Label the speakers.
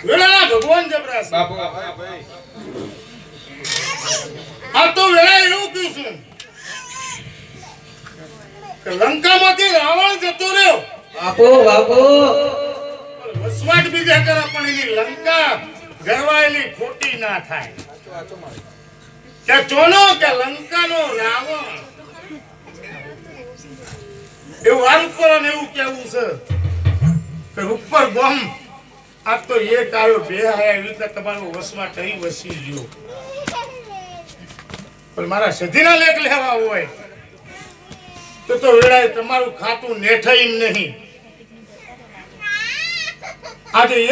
Speaker 1: વેળાના ભગવાન જબરાસ
Speaker 2: બાપુ
Speaker 1: આ તો વેળા એવું કહ્યું છું કે લંકામાંથી રાવણ જતો રહ્યો
Speaker 3: બાપુ
Speaker 1: વસવાટ બીજા કરે પણ એની લંકા ગરવાયેલી ખોટી ના થાય કે ચોનો કે લંકાનો રાવણ એવું વારું કરો ને એવું કેવું છે કે ઉપર બોમ આ તો એક આવ્યો બે આયા એવી રીતે તમારો વસવાટ અહીં વસી ગયો પણ મારા સધીના લેખ લેવા હોય તો વેળાએ તમારું ખાતું નેઠાઈ નહીં આજે